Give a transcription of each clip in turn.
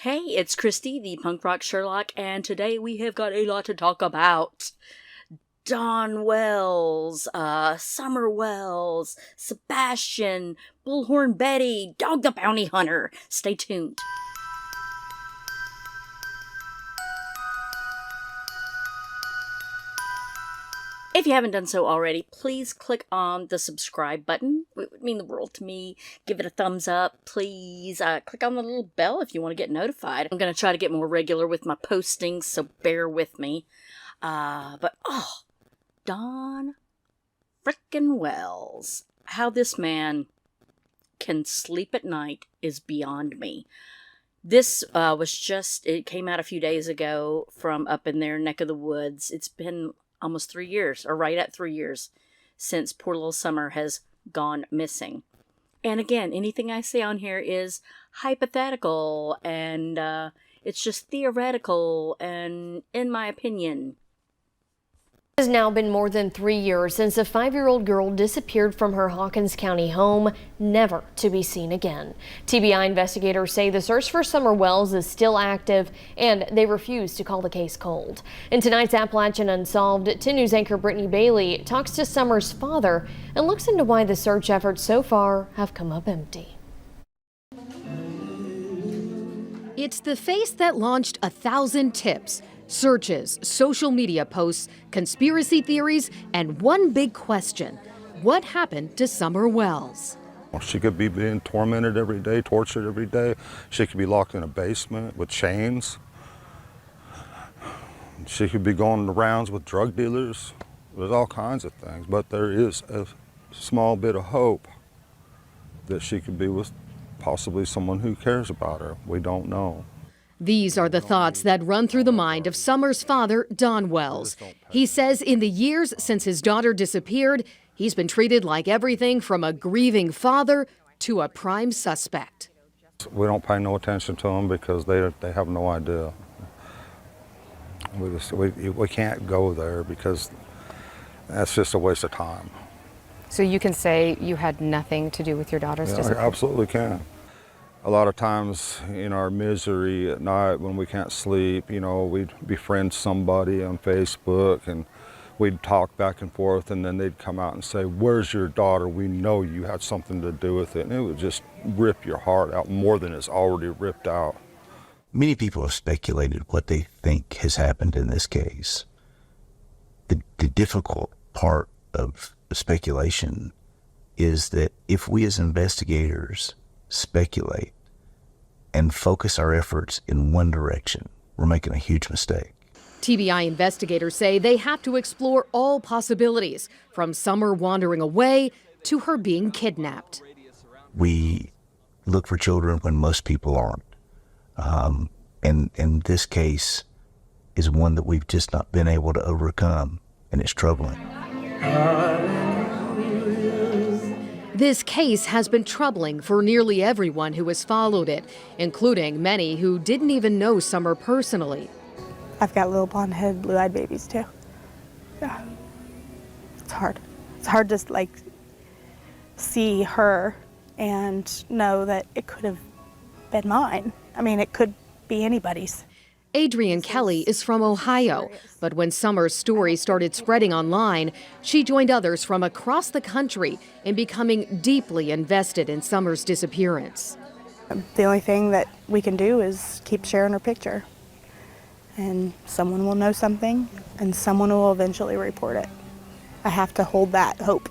Hey, it's Christy, the punk rock Sherlock, and today we have got a lot to talk about. Don Wells, Summer Wells, Sebastian, Bullhorn Betty, Dog the Bounty Hunter. Stay tuned. If you haven't done so already, please click on the subscribe button. It would mean the world to me. Give it a thumbs up, please. Click on the little bell if you want to get notified. I'm going to try to get more regular with my postings, so bear with me. Don frickin' Wells. How this man can sleep at night is beyond me. This it came out a few days ago from up in their neck of the woods. It's been almost 3 years, or right at 3 years, since poor little Summer has gone missing. And again, anything I say on here is hypothetical, and it's just theoretical, and in my opinion. It has now been more than 3 years since a 5-year-old girl disappeared from her Hawkins County home, never to be seen again. TBI investigators say the search for Summer Wells is still active, and they refuse to call the case cold. In tonight's Appalachian Unsolved, 10 News anchor Brittany Bailey talks to Summer's father and looks into why the search efforts so far have come up empty. It's the face that launched 1,000 tips. Searches, social media posts, conspiracy theories, and one big question. What happened to Summer Wells? She could be being tormented every day, tortured every day. She could be locked in a basement with chains. She could be going the rounds with drug dealers. There's all kinds of things, but there is a small bit of hope that she could be with possibly someone who cares about her. We don't know. These are the thoughts that run through the mind of Summer's father, Don Wells. He says in the years since his daughter disappeared, he's been treated like everything from a grieving father to a prime suspect. We don't pay no attention to them because they have no idea. We can't go there because that's just a waste of time. So you can say you had nothing to do with your daughter's disappearance? I absolutely can. A lot of times in our misery at night when we can't sleep, we'd befriend somebody on Facebook and we'd talk back and forth, and then they'd come out and say, "Where's your daughter? We know you had something to do with it." And it would just rip your heart out more than it's already ripped out. Many people have speculated what they think has happened in this case. The difficult part of the speculation is that if we as investigators speculate and focus our efforts in one direction, we're making a huge mistake. TBI investigators say they have to explore all possibilities, from Summer wandering away to her being kidnapped. We look for children when most people aren't. And this case is one that we've just not been able to overcome, and it's troubling. This case has been troubling for nearly everyone who has followed it, including many who didn't even know Summer personally. I've got little blonde-headed, blue-eyed babies too. Yeah, it's hard. It's hard to see her and know that it could have been mine. I mean, it could be anybody's. Adrienne Kelly is from Ohio, but when Summer's story started spreading online, she joined others from across the country in becoming deeply invested in Summer's disappearance. The only thing that we can do is keep sharing her picture, and someone will know something, and someone will eventually report it. I have to hold that hope.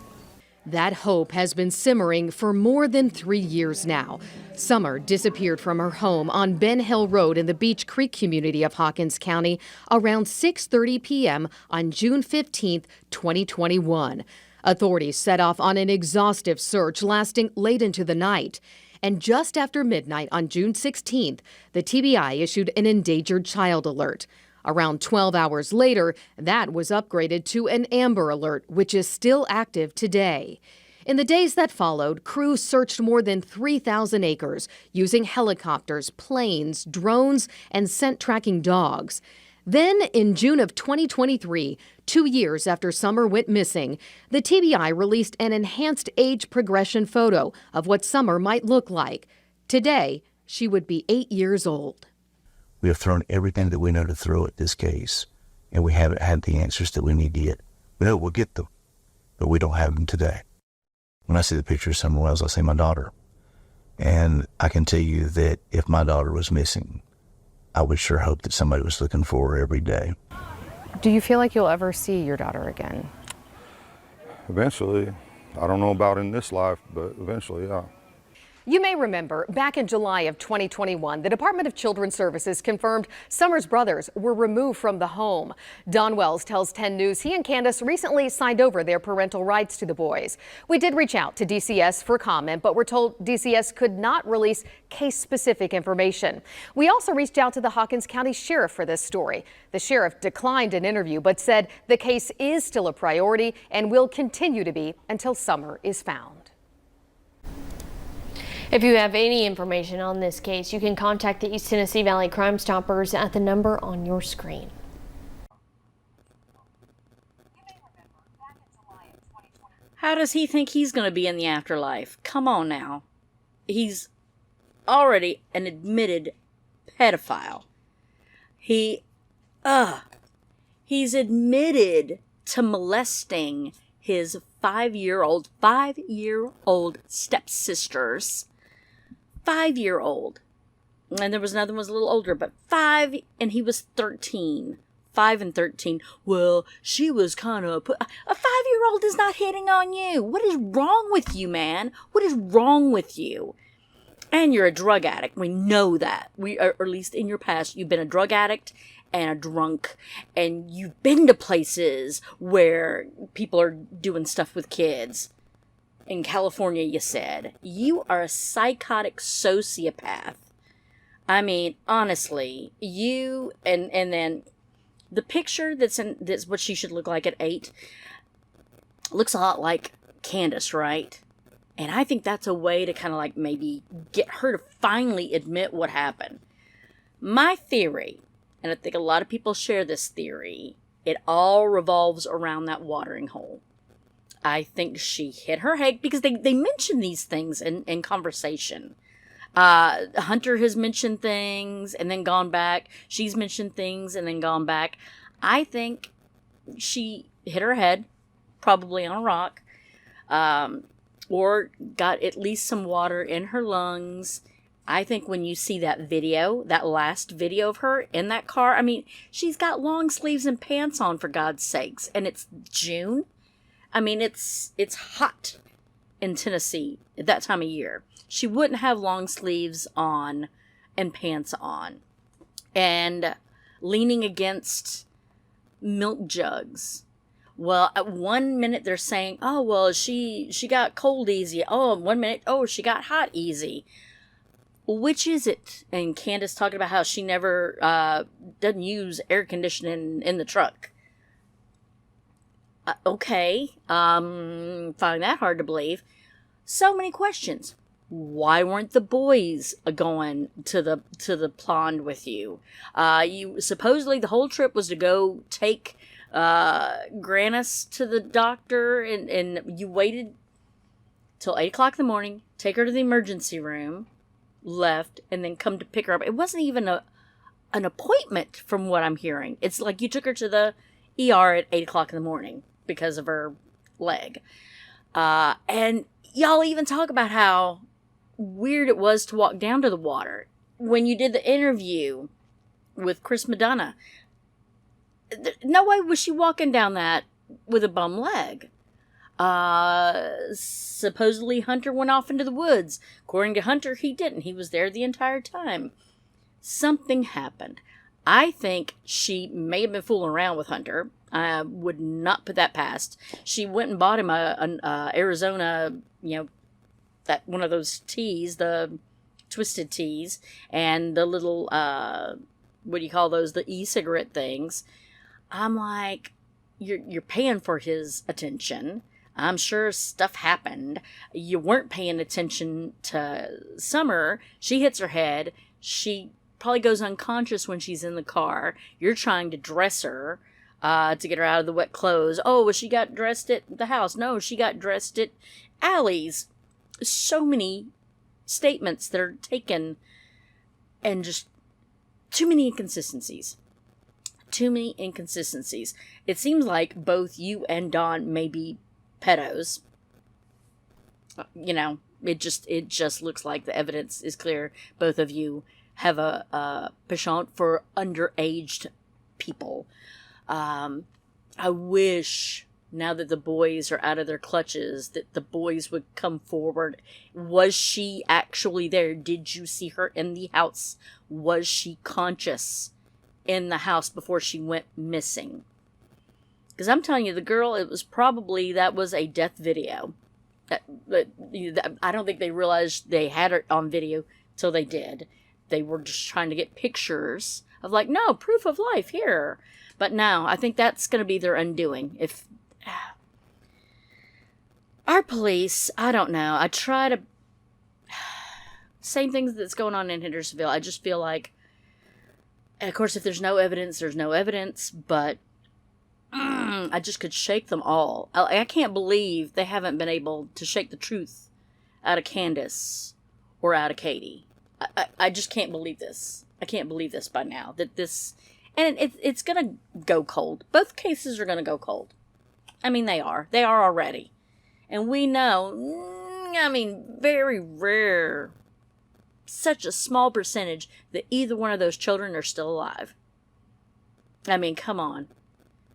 That hope has been simmering for more than 3 years now. Summer disappeared from her home on Ben Hill Road in the Beech Creek community of Hawkins County around 6:30 p.m. on June 15, 2021. Authorities set off on an exhaustive search lasting late into the night. And just after midnight on June 16th, the TBI issued an endangered child alert. Around 12 hours later, that was upgraded to an Amber Alert, which is still active today. In the days that followed, crews searched more than 3,000 acres using helicopters, planes, drones, and scent tracking dogs. Then, in June of 2023, 2 years after Summer went missing, the TBI released an enhanced age progression photo of what Summer might look like. Today, she would be 8 years old. We have thrown everything that we know to throw at this case, and we haven't had the answers that we need to get. We know we'll get them, but we don't have them today. When I see the picture of Summer Wells, I see my daughter. And I can tell you that if my daughter was missing, I would sure hope that somebody was looking for her every day. Do you feel like you'll ever see your daughter again? Eventually. I don't know about in this life, but eventually, yeah. You may remember back in July of 2021, the Department of Children's Services confirmed Summer's brothers were removed from the home. Don Wells tells 10 News he and Candace recently signed over their parental rights to the boys. We did reach out to DCS for comment, but we're told DCS could not release case-specific information. We also reached out to the Hawkins County Sheriff for this story. The sheriff declined an interview, but said the case is still a priority and will continue to be until Summer is found. If you have any information on this case, you can contact the East Tennessee Valley Crime Stoppers at the number on your screen. How does he think he's going to be in the afterlife? Come on now. He's already an admitted pedophile. He's admitted to molesting his 5-year-old stepsisters. 5-year-old. And there was another one was a little older, but 5, and he was 13. 5 and 13. Well, she was kind of... A 5-year-old is not hitting on you. What is wrong with you, man? What is wrong with you? And you're a drug addict. We know that. Or at least in your past, you've been a drug addict and a drunk. And you've been to places where people are doing stuff with kids. In California, you said. You are a psychotic sociopath. I mean, honestly, you... And then... The picture that's what she should look like at 8 looks a lot like Candace, right? And I think that's a way to kind of like maybe get her to finally admit what happened. My theory, and I think a lot of people share this theory, it all revolves around that watering hole. I think she hit her head because they mention these things in conversation. Hunter has mentioned things and then gone back. She's mentioned things and then gone back. I think she hit her head, probably on a rock, or got at least some water in her lungs. I think when you see that video, that last video of her in that car, I mean, she's got long sleeves and pants on, for God's sakes, and it's June. I mean, it's hot in Tennessee at that time of year. She wouldn't have long sleeves on and pants on. And leaning against milk jugs. Well, at 1 minute they're saying, oh, well, she got cold easy. Oh, 1 minute, oh, she got hot easy. Which is it? And Candace talking about how she never doesn't use air conditioning in the truck. Okay. Find that hard to believe. So many questions. Why weren't the boys going to the pond with you? You supposedly the whole trip was to go take Grannis to the doctor, and you waited till 8 o'clock in the morning, take her to the emergency room, left, and then come to pick her up. It wasn't even an appointment, from what I'm hearing. It's like you took her to the ER at 8 o'clock in the morning because of her leg. And y'all even talk about how weird it was to walk down to the water. When you did the interview with Chris Madonna, no way was she walking down that with a bum leg. Supposedly Hunter went off into the woods. According to Hunter, he didn't. He was there the entire time. Something happened. I think she may have been fooling around with Hunter. I would not put that past. She went and bought him an Arizona, that one of those teas, the twisted teas, and the little, what do you call those, the e-cigarette things. I'm like, you're paying for his attention. I'm sure stuff happened. You weren't paying attention to Summer. She hits her head. She probably goes unconscious when she's in the car. You're trying to dress her to get her out of the wet clothes. Oh, well, she got dressed at the house. No, she got dressed at Allie's. So many statements that are taken and just too many inconsistencies. Too many inconsistencies. It seems like both you and Don may be pedos. You know, it just looks like the evidence is clear. Both of you have a penchant for underaged people. I wish, now that the boys are out of their clutches, that the boys would come forward. Was she actually there? Did you see her in the house? Was she conscious in the house before she went missing? Because I'm telling you, the girl, that was a death video. I don't think they realized they had it on video till they did. They were just trying to get pictures of like, no, proof of life here. But no, I think that's going to be their undoing. If our police, I don't know. I try to, same things that's going on in Hendersonville. I just feel like, of course, if there's no evidence, there's no evidence, but I just could shake them all. I can't believe they haven't been able to shake the truth out of Candace or out of Katie. I just can't believe this. I can't believe this by now. That this, and it's going to go cold. Both cases are going to go cold. I mean, they are. They are already. And we know, I mean, very rare, such a small percentage that either one of those children are still alive. I mean, come on.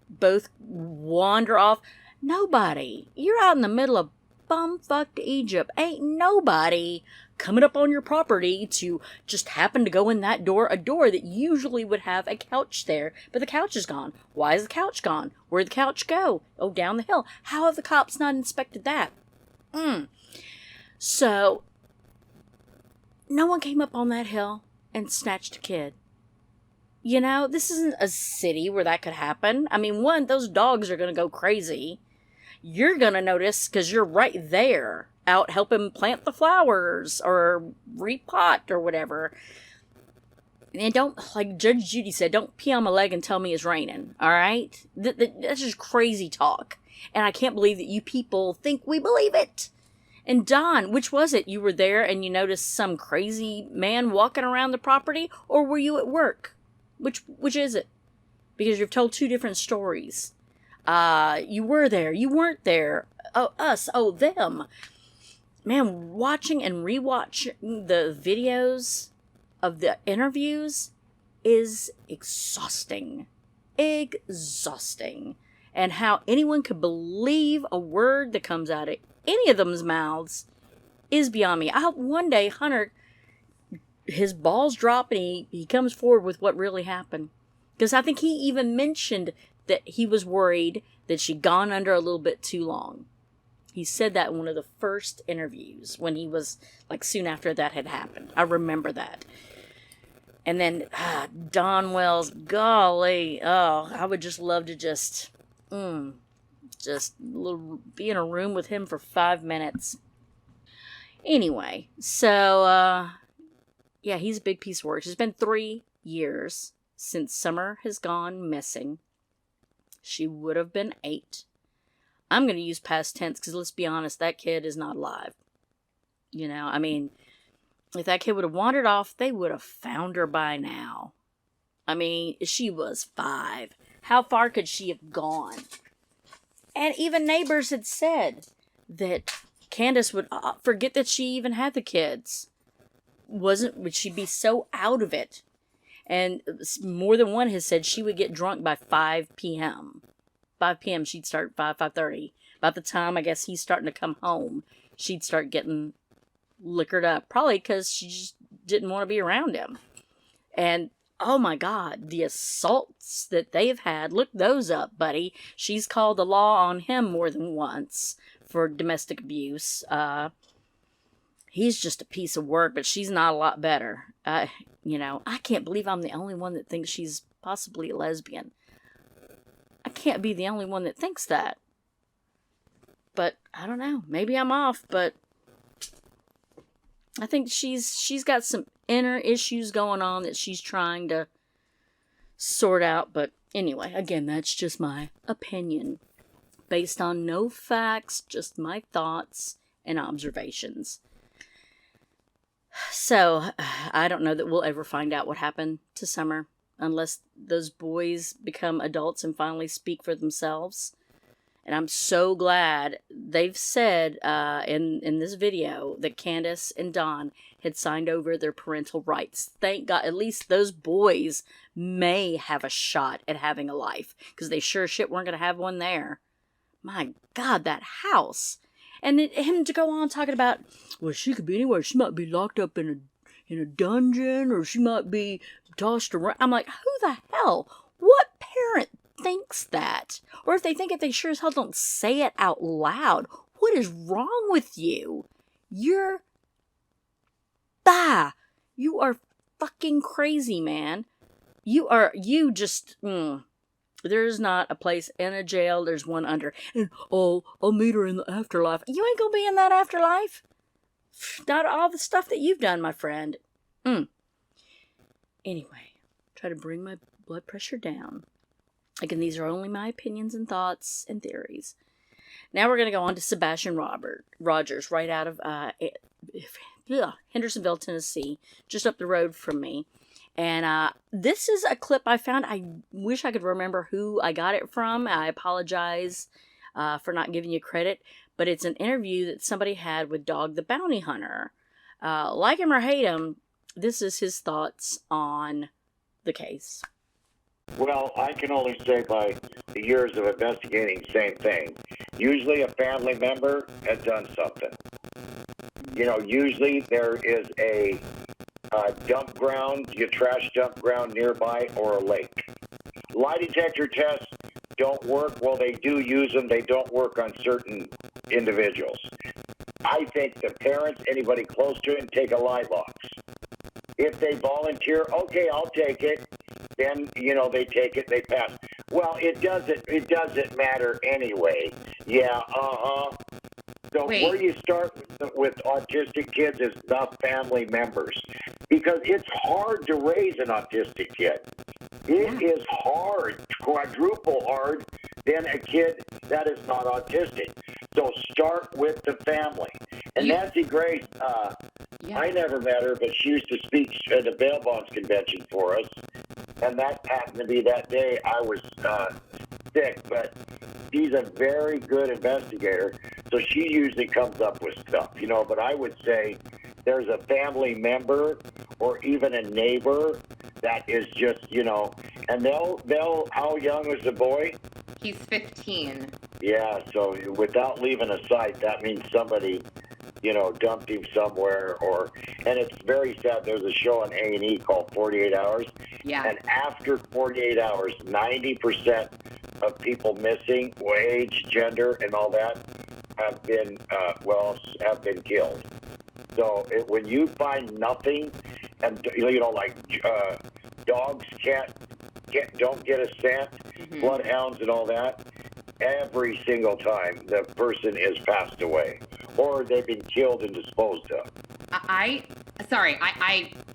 Both wander off. Nobody. You're out in the middle of bumfucked Egypt. Ain't nobody coming up on your property to just happen to go in that door, a door that usually would have a couch there, but the couch is gone. Why is the couch gone? Where'd the couch go? Oh, down the hill. How have the cops not inspected that? So, no one came up on that hill and snatched a kid. You know, this isn't a city where that could happen. I mean, one, those dogs are going to go crazy. You're going to notice because you're right there, out helping plant the flowers or repot or whatever. And don't, like Judge Judy said, don't pee on my leg and tell me it's raining, all right? That's just crazy talk. And I can't believe that you people think we believe it. And Don, which was it? You were there and you noticed some crazy man walking around the property? Or were you at work? Which is it? Because you've told two different stories. You were there. You weren't there. Oh, us. Oh, them. Man, watching and rewatching the videos of the interviews is exhausting. Exhausting. And how anyone could believe a word that comes out of any of them's mouths is beyond me. I hope one day Hunter, his balls drop and he comes forward with what really happened. Because I think he even mentioned that he was worried that she'd gone under a little bit too long. He said that in one of the first interviews when he was, like, soon after that had happened. I remember that. And then, Don Wells, golly, I would just love to just be in a room with him for 5 minutes. Anyway, so, yeah, he's a big piece of work. It's been 3 years since Summer has gone missing. She would have been 8. I'm going to use past tense because let's be honest, that kid is not alive. You know, I mean, if that kid would have wandered off, they would have found her by now. I mean, she was 5. How far could she have gone? And even neighbors had said that Candace would forget that she even had the kids. Would she be so out of it? And more than one has said she would get drunk by 5 p.m. 5 p.m. she'd start 5:30. By the time, I guess, he's starting to come home, she'd start getting liquored up. Probably because she just didn't want to be around him. And, oh my God, the assaults that they've had, look those up, buddy. She's called the law on him more than once for domestic abuse. He's just a piece of work, but she's not a lot better. You know, I can't believe I'm the only one that thinks she's possibly a lesbian. I can't be the only one that thinks that. But, I don't know. Maybe I'm off, but I think she's got some inner issues going on that she's trying to sort out. But anyway, again, that's just my opinion. Based on no facts, just my thoughts and observations. So, I don't know that we'll ever find out what happened to Summer unless those boys become adults and finally speak for themselves. And I'm so glad they've said in this video that Candace and Don had signed over their parental rights. Thank God, at least those boys may have a shot at having a life, because they sure shit weren't going to have one there. My God, that house. And him to go on talking about, well, she could be anywhere. She might be locked up in a dungeon, or she might be tossed around. I'm like, who the hell? What parent thinks that? Or if they think it, they sure as hell don't say it out loud. What is wrong with you? You are fucking crazy, man. There's not a place in a jail, there's one under. And, I'll meet her in the afterlife. You ain't gonna be in that afterlife. Not all the stuff that you've done, my friend. Anyway, try to bring my blood pressure down. Again, these are only my opinions and thoughts and theories. Now we're going to go on to Sebastian Rogers, right out of Hendersonville, Tennessee, just up the road from me. And this is a clip I found. I wish I could remember who I got it from. I apologize for not giving you credit. But it's an interview that somebody had with Dog the Bounty Hunter. Like him or hate him, this is his thoughts on the case. Well, I can only say by the years of investigating, same thing. Usually a family member has done something. Usually there is a dump ground, your trash dump ground nearby, or a lake. Lie detector tests don't work. Well, they do use them. They don't work on certain individuals. I think the parents, anybody close to it, take a lie box. If they volunteer, okay, I'll take it. Then, they take it, they pass. Well, it doesn't matter anyway. Yeah, So where you start with autistic kids is the family members. Because it's hard to raise an autistic kid. It is hard, quadruple hard, than a kid that is not autistic. So start with the family. And Nancy Grace, I never met her, but she used to speak at the bail bonds convention for us. And that happened to be that day I was sick. But she's a very good investigator. So she usually comes up with stuff, But I would say there's a family member or even a neighbor that is just, and they'll, how young was the boy? He's 15. Yeah, so without leaving a site, that means somebody, dumped him somewhere, and it's very sad. There's a show on A&E called 48 Hours. Yeah. And after 48 hours, 90% of people missing, age, gender, and all that, have been killed. So when you find nothing, and dogs don't get a scent, bloodhounds and all that, every single time the person is passed away or they've been killed and disposed of. I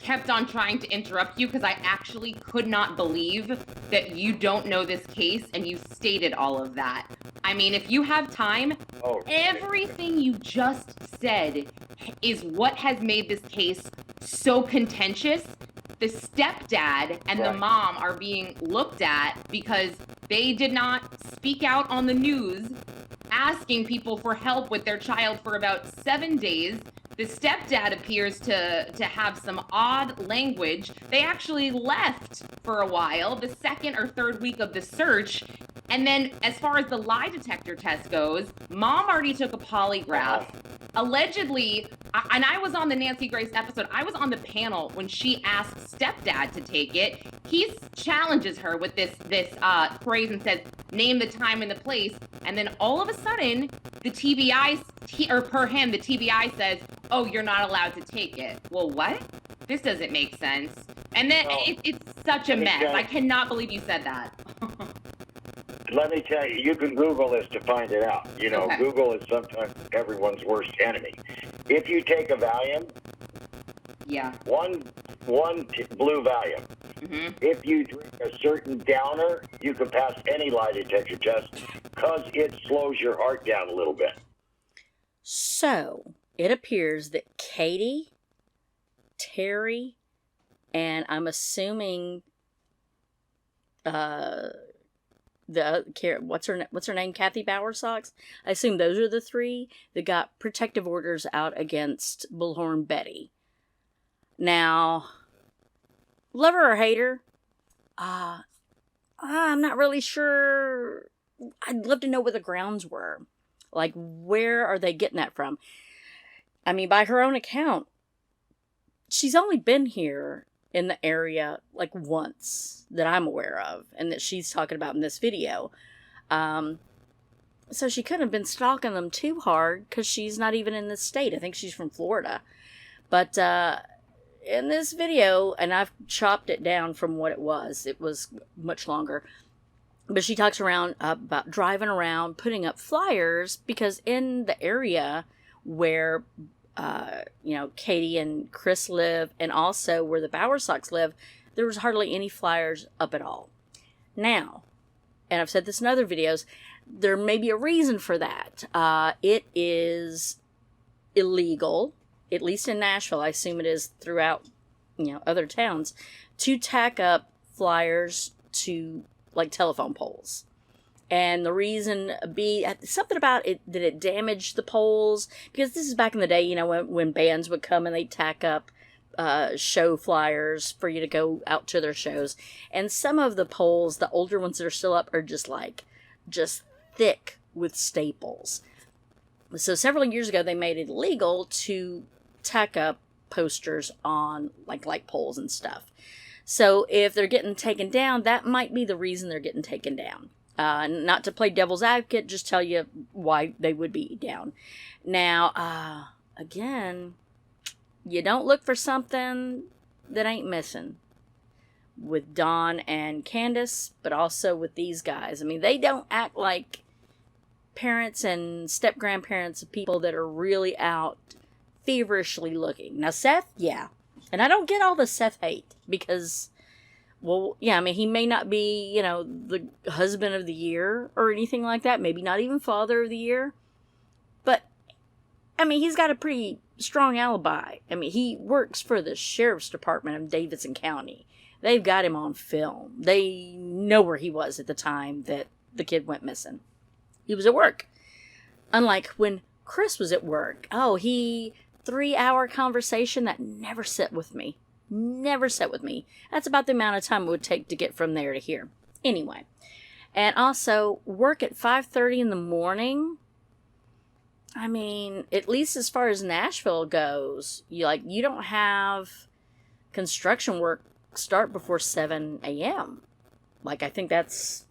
kept on trying to interrupt you because I actually could not believe that you don't know this case and you stated all of that. I mean, if you have time, everything you just said is what has made this case so contentious. The stepdad and the mom are being looked at because they did not speak out on the news asking people for help with their child for about 7 days. The stepdad appears to have some odd language. They actually left for a while, the second or third week of the search. And then as far as the lie detector test goes, mom already took a polygraph. Allegedly, and I was on the Nancy Grace episode, I was on the panel when she asked stepdad to take it. He challenges her with this phrase and says, name the time and the place. And then all of a sudden, the TBI, the TBI says, oh, you're not allowed to take it. Well, what? This doesn't make sense. And then it's such a mess. I cannot believe you said that. Let me tell you, you can Google this to find it out. Okay. Google is sometimes everyone's worst enemy. If you take a Valium, one blue Valium. If you drink a certain downer, you can pass any lie detector test because it slows your heart down a little bit. So, it appears that Katie Terry, and I'm assuming what's her name, Kathy Bowersox. I assume those are the three that got protective orders out against Bullhorn Betty. Now, love her or hate her, I'm not really sure. I'd love to know what the grounds were. Like, where are they getting that from? I mean, by her own account, she's only been here in the area like once that I'm aware of, and that she's talking about in this video. So she couldn't have been stalking them too hard, because she's not even in this state. I think she's from Florida. But in this video, and I've chopped it down from what it was much longer, but she talks around about driving around, putting up flyers, because in the area where Katie and Chris live, and also where the Bowersox live, there was hardly any flyers up at all. Now, and I've said this in other videos, there may be a reason for that. It is illegal, at least in Nashville, I assume it is throughout, other towns, to tack up flyers to, like, telephone poles. And the reason be something about it, that it damaged the poles, because this is back in the day, when bands would come and they'd tack up show flyers for you to go out to their shows. And some of the poles, the older ones that are still up, are just thick with staples. So several years ago, they made it illegal to tack up posters on like light poles and stuff. So if they're getting taken down, that might be the reason they're getting taken down. Not to play devil's advocate, just tell you why they would be down. Now, again, you don't look for something that ain't missing with Dawn and Candace, but also with these guys. I mean, they don't act like parents and step-grandparents of people that are really out feverishly looking. Now, Seth, yeah. And I don't get all the Seth hate, because, well, yeah, I mean, he may not be, the husband of the year or anything like that. Maybe not even father of the year. But, I mean, he's got a pretty strong alibi. I mean, he works for the Sheriff's Department of Davidson County. They've got him on film. They know where he was at the time that the kid went missing. He was at work. Unlike when Chris was at work. 3-hour conversation that never sat with me. Never sat with me. That's about the amount of time it would take to get from there to here. Anyway. And also, work at 5:30 in the morning. I mean, at least as far as Nashville goes, you don't have construction work start before 7 a.m. Like, I think that's,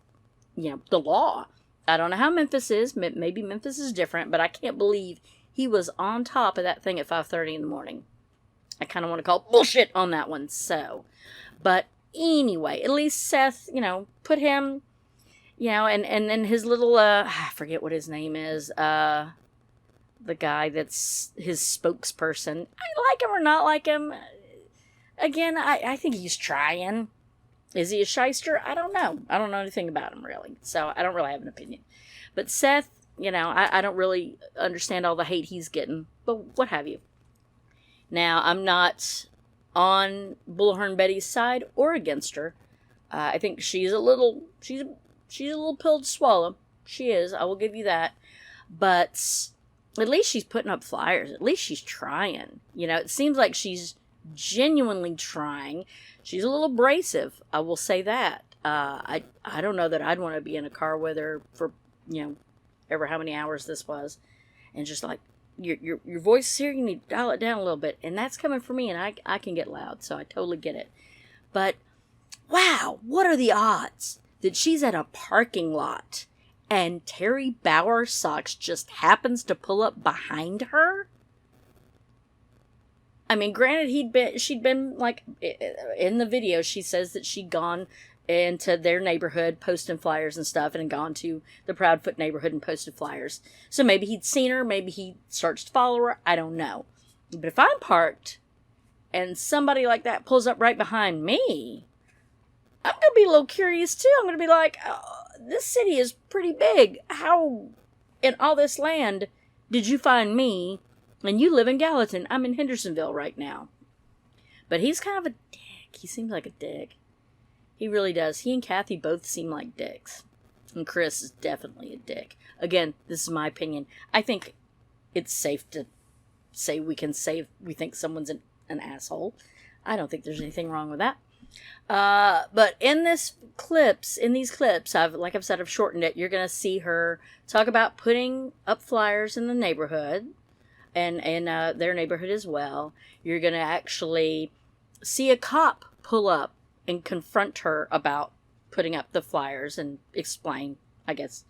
the law. I don't know how Memphis is. Maybe Memphis is different, but I can't believe he was on top of that thing at 5:30 in the morning. I kind of want to call bullshit on that one. So, but anyway, at least Seth, put him, and then his little, I forget what his name is, the guy that's his spokesperson. I like him or not like him. Again, I think he's trying. Is he a shyster? I don't know. I don't know anything about him, really. So I don't really have an opinion. But Seth, I don't really understand all the hate he's getting. But what have you. Now, I'm not on Bullhorn Betty's side or against her. I think she's a little pill to swallow. She is. I will give you that. But at least she's putting up flyers. At least she's trying. It seems like she's genuinely trying. She's a little abrasive. I will say that. I don't know that I'd want to be in a car with her for, ever how many hours this was. And just like, your voice is here, you need to dial it down a little bit. And that's coming from me, and I can get loud, so I totally get it. But, wow, what are the odds that she's at a parking lot and Terry Bowersox just happens to pull up behind her? I mean, granted, she'd been, like, in the video, she says that she'd gone into their neighborhood posting flyers and stuff, and had gone to the Proudfoot neighborhood and posted flyers. So maybe he'd seen her, maybe he starts to follow her, I don't know. But if I'm parked and somebody like that pulls up right behind me, I'm going to be a little curious too. I'm going to be like, oh, this city is pretty big. How in all this land did you find me? And you live in Gallatin. I'm in Hendersonville right now. But he's kind of a dick. He seems like a dick. He really does. He and Kathy both seem like dicks. And Chris is definitely a dick. Again, this is my opinion. I think it's safe to say we think someone's an asshole. I don't think there's anything wrong with that. But in these clips, I've said, I've shortened it. You're going to see her talk about putting up flyers in the neighborhood and their neighborhood as well. You're going to actually see a cop pull up and confront her about putting up the flyers and explain, I guess,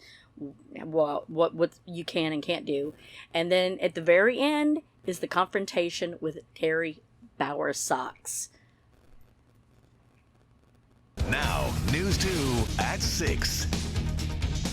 what you can and can't do. And then at the very end is the confrontation with Terry Bowersox. Now, News 2 at 6.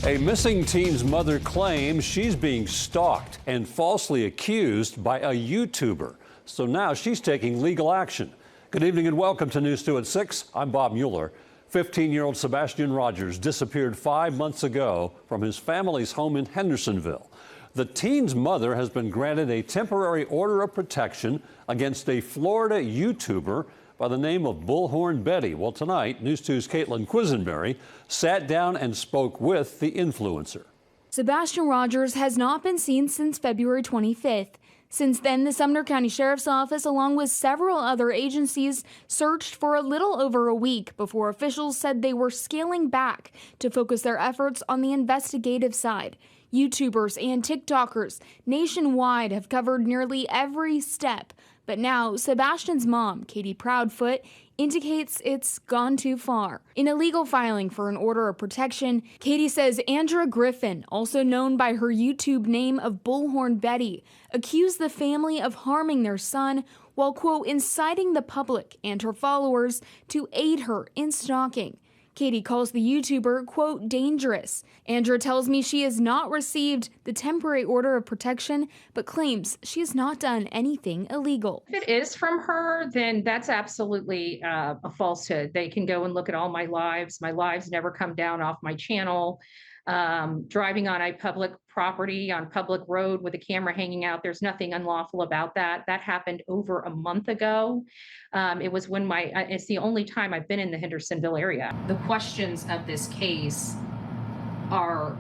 A missing teen's mother claims she's being stalked and falsely accused by a YouTuber. So now she's taking legal action. Good evening and welcome to News 2 at 6. I'm Bob Mueller. 15-year-old Sebastian Rogers disappeared 5 months ago from his family's home in Hendersonville. The teen's mother has been granted a temporary order of protection against a Florida YouTuber by the name of Bullhorn Betty. Well, tonight, News 2's Caitlin Quisenberry sat down and spoke with the influencer. Sebastian Rogers has not been seen since February 25th. Since then, the Sumner County Sheriff's Office, along with several other agencies, searched for a little over a week before officials said they were scaling back to focus their efforts on the investigative side. YouTubers and TikTokers nationwide have covered nearly every step, but now Sebastian's mom, Katie Proudfoot, indicates it's gone too far. In a legal filing for an order of protection, Katie says Andrea Griffin, also known by her YouTube name of Bullhorn Betty, accused the family of harming their son while, quote, inciting the public and her followers to aid her in stalking. Katie calls the YouTuber, quote, dangerous. Andrea tells me she has not received the temporary order of protection, but claims she has not done anything illegal. If it is from her, then that's absolutely a falsehood. They can go and look at all my lives. My lives never come down off my channel. Driving on a public property, on public road with a camera hanging out, there's nothing unlawful about that. That happened over a month ago. It was when it's the only time I've been in the Hendersonville area. The questions of this case are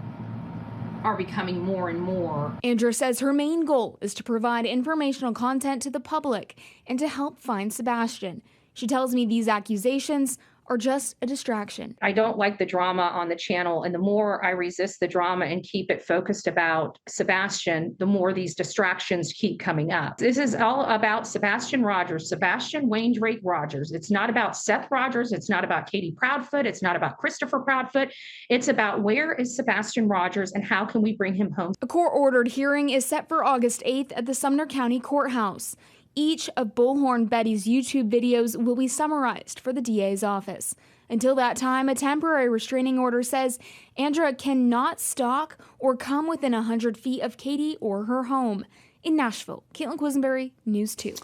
becoming more and more. Andrea says her main goal is to provide informational content to the public and to help find Sebastian. She tells me these accusations are just a distraction. I don't like the drama on the channel, and the more I resist the drama and keep it focused about Sebastian, the more these distractions keep coming up. This is all about Sebastian Rogers, Sebastian Wayne Drake Rogers. It's not about Seth Rogers. It's not about Katie Proudfoot. It's not about Christopher Proudfoot. It's about where is Sebastian Rogers and how can we bring him home. A court-ordered hearing is set for August 8th at the Sumner County Courthouse. Each of Bullhorn Betty's YouTube videos will be summarized for the DA's office. Until that time, a temporary restraining order says Andrea cannot stalk or come within 100 feet of Katie or her home. In Nashville, Caitlin Quisenberry, News 2.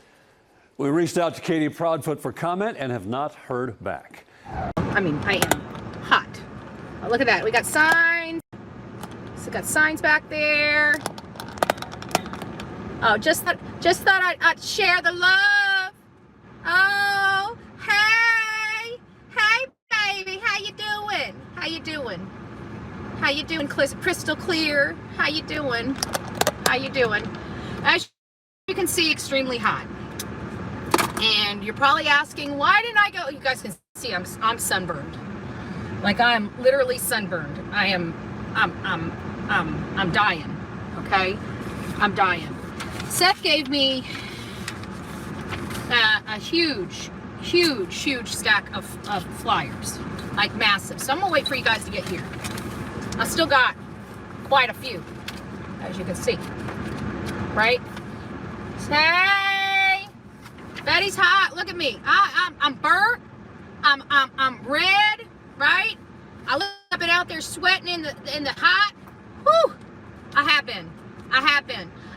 We reached out to Katie Proudfoot for comment and have not heard back. I mean, I am hot. Oh, look at that. We got signs. So got signs back there. Oh, just thought I'd share the love. Oh, hey, baby, how you doing? How you doing? How you doing, crystal clear? How you doing? How you doing? As you can see, extremely hot. And you're probably asking, why didn't I go? You guys can see I'm sunburned. Like I'm literally sunburned. I'm dying. Okay, I'm dying. Seth gave me a huge stack of flyers, like massive. So I'm gonna wait for you guys to get here. I still got quite a few, as you can see, right? Hey, Betty's hot. Look at me. I'm burnt. I'm red, right? I've been out there sweating in the hot. Whew. I have been.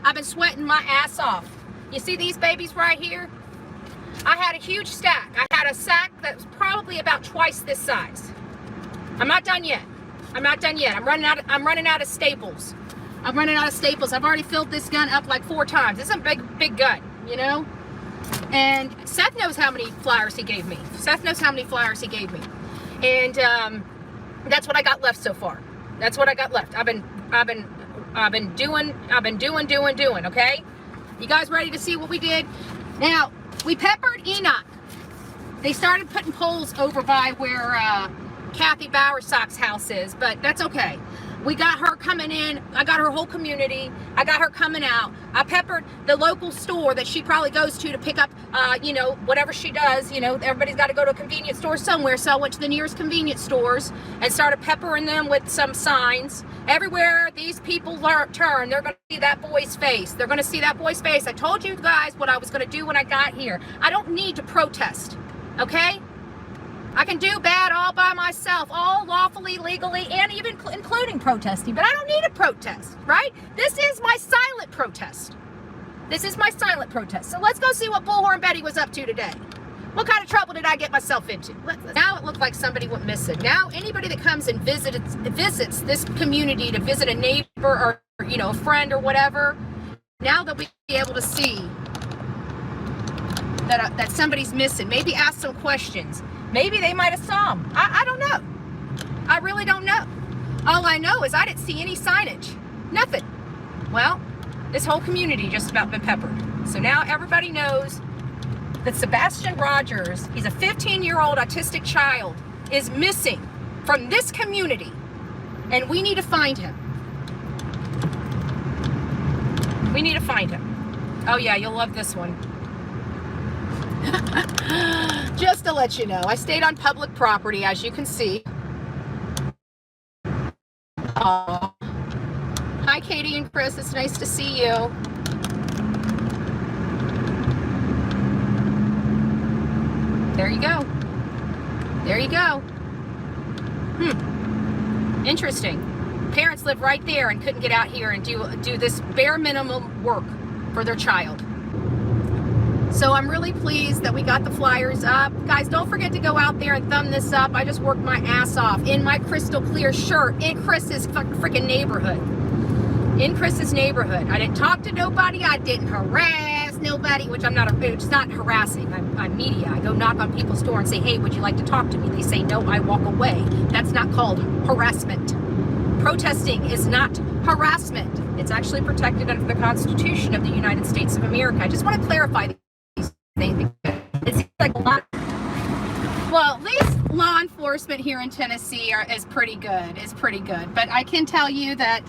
I've been sweating my ass off. You see these babies right here? I had a huge stack. I had a sack that was probably about twice this size. I'm not done yet. I'm running out of staples. I've already filled this gun up like 4 times. It's a big gun, you know? And Seth knows how many flyers he gave me. Seth knows how many flyers he gave me. And that's what I got left so far. That's what I got left. I've been doing, okay? You guys ready to see what we did? Now, we peppered Enoch. They started putting poles over by where Kathy Bowersock's house is, but that's okay. We got her coming in. I got her whole community. I got her coming out. I peppered the local store that she probably goes to pick up, you know, whatever she does. You know, everybody's got to go to a convenience store somewhere. So I went to the nearest convenience stores and started peppering them with some signs. Everywhere these people turn, they're going to see that boy's face. They're going to see that boy's face. I told you guys what I was going to do when I got here. I don't need to protest, okay? I can do bad all by myself, all lawfully, legally, and even including protesting, but I don't need a protest, right? This is my silent protest. This is my silent protest. So let's go see what Bullhorn Betty was up to today. What kind of trouble did I get myself into? Now it looked like somebody went missing. Now anybody that comes and visits this community to visit a neighbor or, you know, a friend or whatever, now they'll be able to see that somebody's missing. Maybe ask some questions. Maybe they might have saw him. I don't know. I really don't know. All I know is I didn't see any signage. Nothing. Well, this whole community just about been peppered. So now everybody knows that Sebastian Rogers, he's a 15-year-old autistic child, is missing from this community. And we need to find him. We need to find him. Oh yeah, you'll love this one. Just to let you know, I stayed on public property, as you can see. Aww. Hi, Katie and Chris. It's nice to see you. There you go. There you go. Interesting. Parents live right there and couldn't get out here and do this bare minimum work for their child. So I'm really pleased that we got the flyers up. Guys, don't forget to go out there and thumb this up. I just worked my ass off in my crystal clear shirt in Chris's freaking neighborhood. In Chris's neighborhood. I didn't talk to nobody. I didn't harass nobody, which I'm not, it's not harassing. I'm media. I go knock on people's door and say, hey, would you like to talk to me? They say no, I walk away. That's not called harassment. Protesting is not harassment. It's actually protected under the Constitution of the United States of America. I just want to clarify these things. It seems like a lot. Well, at least law enforcement here in Tennessee is pretty good. Is pretty good. But I can tell you that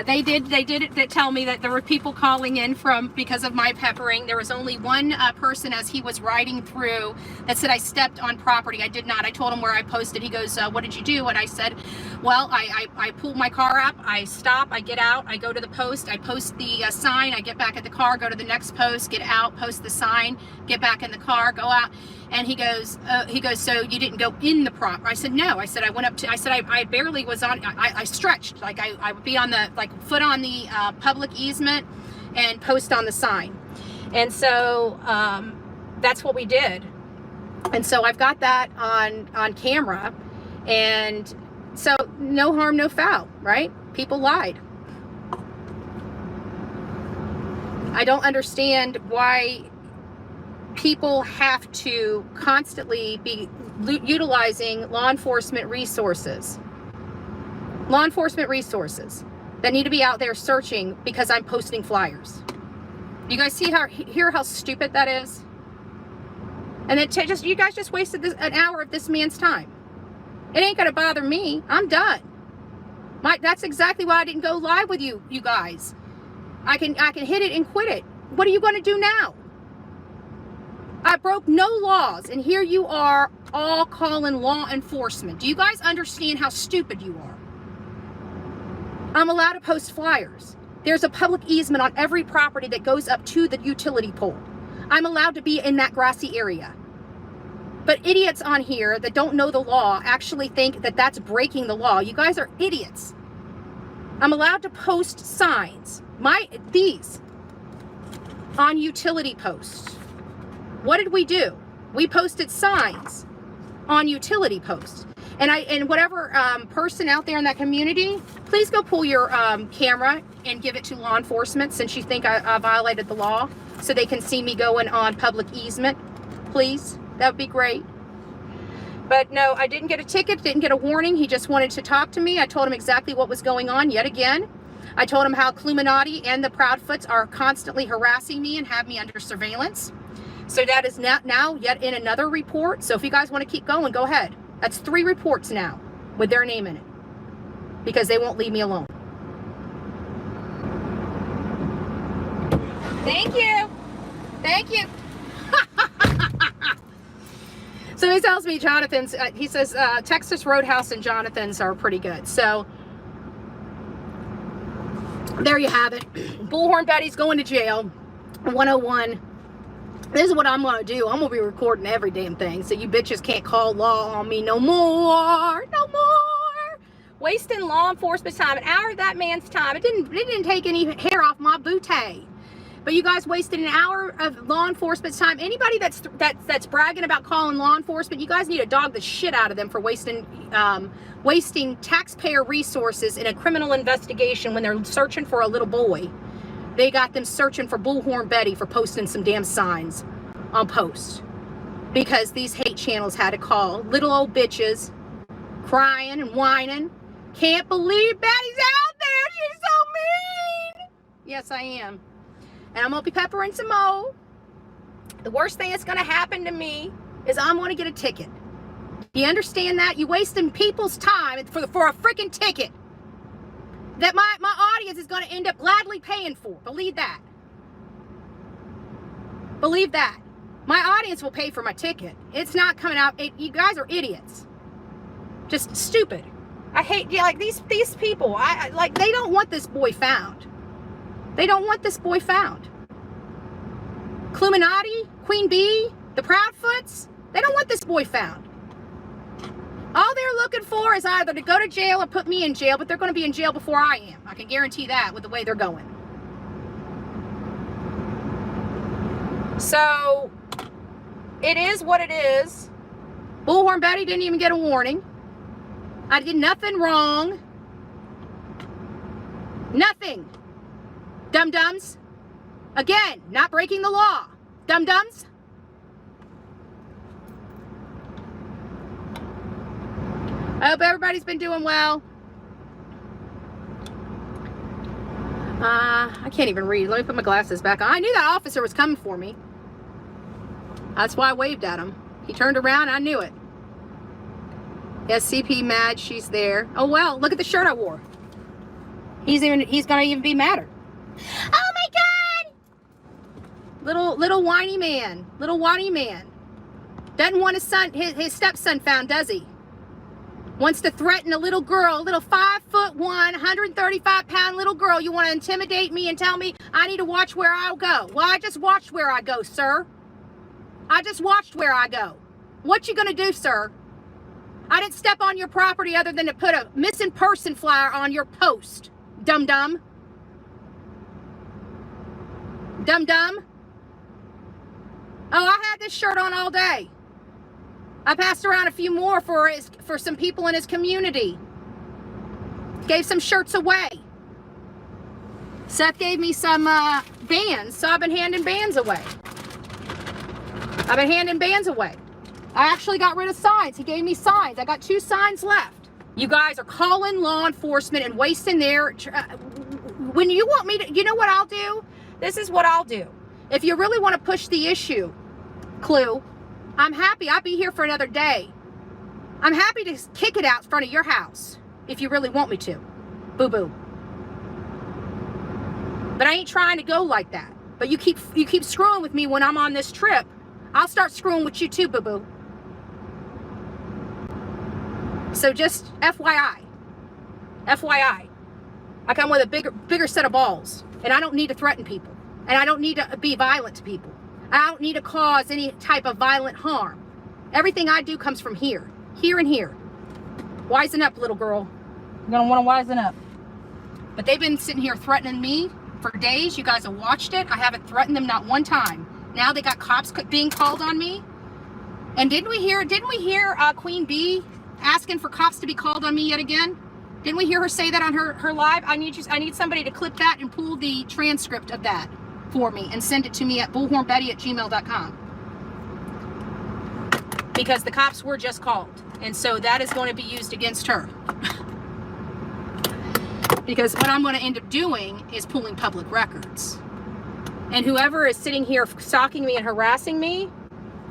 they did tell me that there were people calling in because of my peppering. There was only one person as he was riding through that said I stepped on property. I did not. I told him where I posted. He goes, what did you do? And I said, well, I pull my car up, I stop, I get out, I go to the post, I post the sign, I get back at the car, go to the next post, get out, post the sign, get back in the car, go out. And he goes, so you didn't go in the prop? I said, no. I said, I went up to, I said, I barely was on, I stretched, like I would be on the, like foot on the public easement and post on the sign. And so that's what we did. And so I've got that on camera. And so no harm, no foul, right? People lied. I don't understand why people have to constantly be utilizing law enforcement resources that need to be out there searching because I'm posting flyers. You guys hear how stupid that is? And then you guys just wasted an hour of this man's time. It ain't gonna bother me. I'm done. That's exactly why I didn't go live with you guys. I can hit it and quit it. What are you gonna do now? I broke no laws, and here you are all calling law enforcement. Do you guys understand how stupid you are? I'm allowed to post flyers. There's a public easement on every property that goes up to the utility pole. I'm allowed to be in that grassy area. But idiots on here that don't know the law actually think that that's breaking the law. You guys are idiots. I'm allowed to post signs. These on utility posts. What did we do? We posted signs on utility posts. And whatever person out there in that community, please go pull your camera and give it to law enforcement since you think I violated the law. so they can see me going on public easement, please? That would be great. But no, I didn't get a ticket, didn't get a warning. He just wanted to talk to me. I told him exactly what was going on yet again. I told him how Illuminati and the Proudfoots are constantly harassing me and have me under surveillance. So that is now yet in another report. So if you guys want to keep going, go ahead. That's 3 reports now with their name in it, because they won't leave me alone. Thank you. Thank you. So he tells me Jonathan's, he says Texas Roadhouse and Jonathan's are pretty good. So there you have it. Bullhorn Betty's going to jail. 101. This is what I'm going to do. I'm going to be recording every damn thing, so you bitches can't call law on me no more. No more. Wasting law enforcement time. An hour of that man's time. It didn't take any hair off my bootay. But you guys wasted an hour of law enforcement's time. Anybody that's bragging about calling law enforcement, you guys need to dog the shit out of them for wasting taxpayer resources in a criminal investigation when they're searching for a little boy. They got them searching for Bullhorn Betty for posting some damn signs on post. Because these hate channels had to call little old bitches crying and whining. Can't believe Betty's out there. She's so mean. Yes, I am. And I'm going to be peppering some more. The worst thing that's going to happen to me is I'm going to get a ticket. Do you understand that? You wasting people's time for a freaking ticket that my audience is going to end up gladly paying for. Believe that. Believe that. My audience will pay for my ticket. It's not coming out. You guys are idiots. Just stupid. I hate, like, these people. Like, they don't want this boy found. They don't want this boy found. Illuminati, Queen Bee, the Proudfoots, they don't want this boy found. All they're looking for is either to go to jail or put me in jail, but they're going to be in jail before I am. I can guarantee that with the way they're going. So, it is what it is. Bullhorn Betty didn't even get a warning. I did nothing wrong. Nothing. Dum-dums. Again, not breaking the law. Dum-dums. I hope everybody's been doing well. I can't even read. Let me put my glasses back on. I knew that officer was coming for me. That's why I waved at him. He turned around, I knew it. Yes, CP mad, she's there. Oh well, look at the shirt I wore. He's gonna even be madder. Oh my God! Little whiny man. Little whiny man. Doesn't want his stepson found, does he? Wants to threaten a little girl, a little 5'1", 135-pound little girl. You want to intimidate me and tell me I need to watch where I go. Well, I just watched where I go, sir. I just watched where I go. What you gonna do, sir? I didn't step on your property other than to put a missing person flyer on your post. Dum-dum. Dum-dum. Oh, I had this shirt on all day. I passed around a few more for some people in his community. Gave some shirts away. Seth gave me some bands, so I've been handing bands away. I actually got rid of signs. He gave me signs. I got 2 signs left. You guys are calling law enforcement and wasting their... when you want me to... You know what I'll do? This is what I'll do. If you really want to push the issue, Clue, I'm happy. I'll be here for another day. I'm happy to kick it out in front of your house if you really want me to. Boo-boo. But I ain't trying to go like that. But you keep screwing with me when I'm on this trip. I'll start screwing with you too, boo-boo. So just FYI. FYI. I come with a bigger set of balls. And I don't need to threaten people. And I don't need to be violent to people. I don't need to cause any type of violent harm. Everything I do comes from here. Here and here. Wisen up, little girl. You're going to want to wisen up. But they've been sitting here threatening me for days. You guys have watched it. I haven't threatened them not one time. Now they got cops being called on me. And didn't we hear Queen Bee asking for cops to be called on me yet again? Didn't we hear her say that on her live? I need somebody to clip that and pull the transcript of that. for me and send it to me at bullhornbetty@gmail.com. Because the cops were just called. And so that is going to be used against her. Because what I'm going to end up doing is pulling public records. And whoever is sitting here stalking me and harassing me,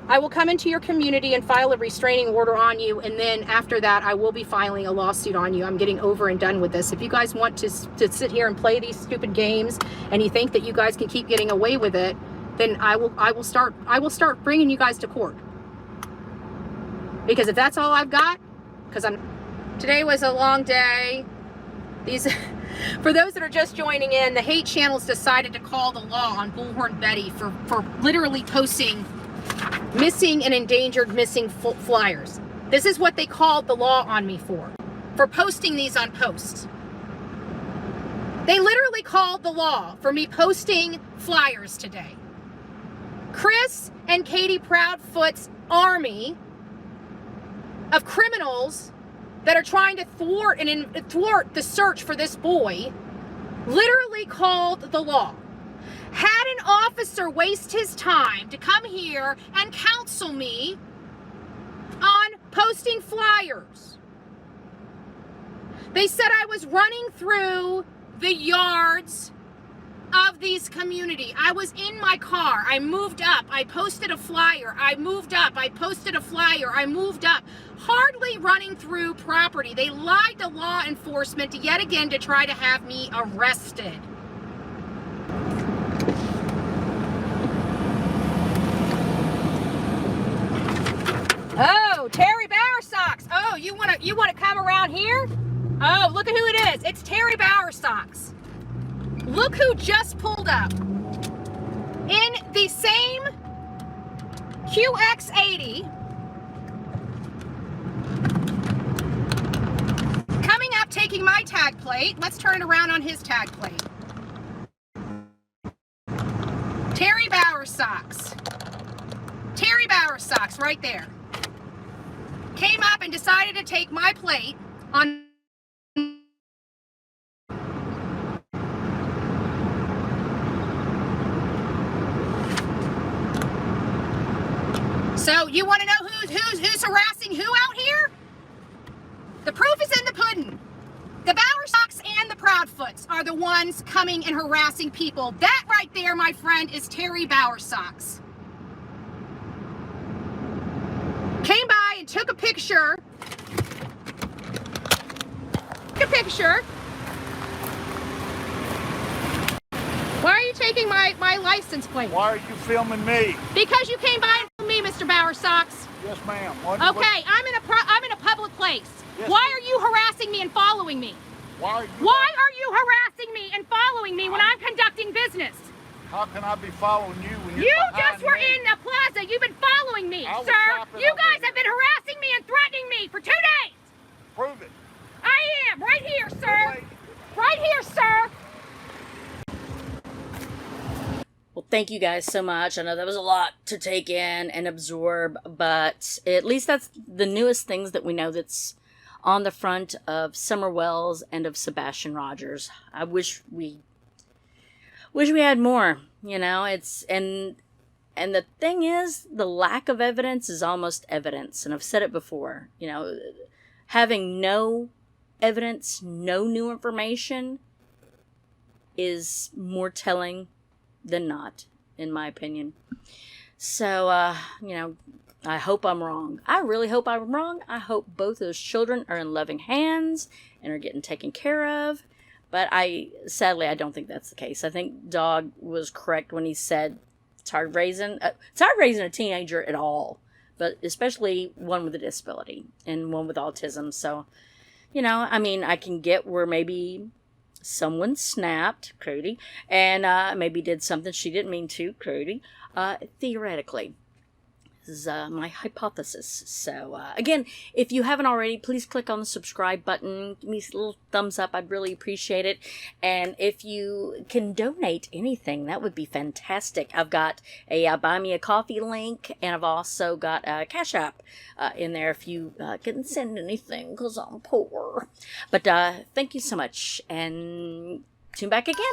I will come into your community and file a restraining order on you. And then after that, I will be filing a lawsuit on you. I'm getting over and done with this. If you guys want to sit here and play these stupid games and you think that you guys can keep getting away with it, then I will start bringing you guys to court. Because if that's all I've got, today was a long day. For those that are just joining in, the hate channels decided to call the law on Bullhorn Betty for literally posting missing and endangered missing flyers. This is what they called the law on me for posting these on posts. They literally called the law for me posting flyers today. Chris and Katie Proudfoot's army of criminals that are trying to thwart the search for this boy literally called the law. Had an officer waste his time to come here and counsel me on posting flyers. They said I was running through the yards of these community. I was in my car. I moved up. I posted a flyer. I moved up. I posted a flyer. I moved up. Hardly running through property. They lied to law enforcement yet again to try to have me arrested. Oh, Terry Bowersocks. Oh, you wanna come around here? Oh, look at who it is. It's Terry Bowersocks. Look who just pulled up in the same QX80, coming up, taking my tag plate. Let's turn it around on his tag plate. Terry Bowersocks. Terry Bowersocks right there. Came up and decided to take my plate on. So you want to know who's harassing who out here? The proof is in the pudding. The Bowersocks and the Proudfoots are the ones coming and harassing people. That right there, my friend, is Terry Bowersocks. Came by and took a picture. Why are you taking my license plate? Why are you filming me? Because you came by and filmed me, Mr. Bowersocks. Yes, ma'am. Okay, I'm in a public place. Yes, why are you harassing me and following me? Why are you harassing me and following me when I'm conducting business? How can I be following you when you're You behind just were me? in the plaza. You've been following me, I was sir. shopping You over guys here. have been harassing me and threatening me for 2 days. Prove it. I am. Right here, sir. Right here, sir. Well, thank you guys so much. I know that was a lot to take in and absorb, but at least that's the newest things that we know that's on the front of Summer Wells and of Sebastian Rogers. I wish we had more, you know. And the thing is, the lack of evidence is almost evidence. And I've said it before, you know, having no evidence, no new information is more telling than not, in my opinion. So, you know, I hope I'm wrong. I really hope I'm wrong. I hope both those children are in loving hands and are getting taken care of. But sadly, I don't think that's the case. I think Dog was correct when he said it's hard raising a teenager at all, but especially one with a disability and one with autism. So, you know, I mean, I can get where maybe someone snapped, Cody, and maybe did something she didn't mean to, Cody, theoretically. This is my hypothesis. So, again, if you haven't already, please click on the subscribe button. Give me a little thumbs up. I'd really appreciate it. And if you can donate anything, that would be fantastic. I've got a Buy Me a Coffee link, and I've also got a Cashapp in there if you can send anything, because I'm poor. But thank you so much, and tune back again.